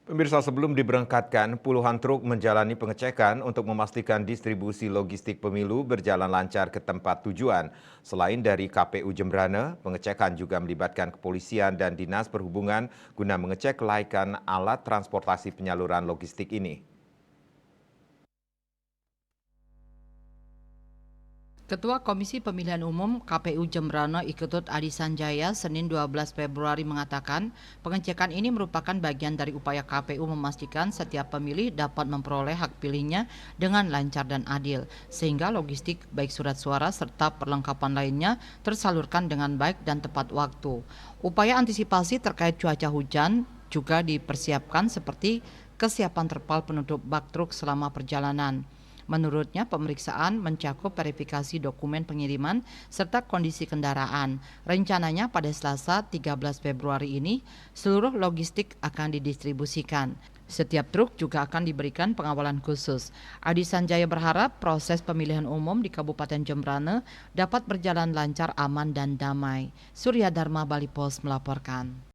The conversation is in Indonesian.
Pemirsa, sebelum diberangkatkan, puluhan truk menjalani pengecekan untuk memastikan distribusi logistik pemilu berjalan lancar ke tempat tujuan. Selain dari KPU Jembrane, pengecekan juga melibatkan kepolisian dan Dinas Perhubungan guna mengecek kelaikan alat transportasi penyaluran logistik ini. Ketua Komisi Pemilihan Umum KPU Jembrana Iketut Adi Sanjaya Senin 12 Februari mengatakan pengecekan ini merupakan bagian dari upaya KPU memastikan setiap pemilih dapat memperoleh hak pilihnya dengan lancar dan adil, sehingga logistik baik surat suara serta perlengkapan lainnya tersalurkan dengan baik dan tepat waktu. Upaya antisipasi terkait cuaca hujan juga dipersiapkan seperti kesiapan terpal penutup bak truk selama perjalanan. Menurutnya, pemeriksaan mencakup verifikasi dokumen pengiriman serta kondisi kendaraan. Rencananya pada Selasa 13 Februari ini, seluruh logistik akan didistribusikan. Setiap truk juga akan diberikan pengawalan khusus. Adi Sanjaya berharap proses pemilihan umum di Kabupaten Jembrane dapat berjalan lancar, aman, dan damai. Surya Dharma Bali Pos melaporkan.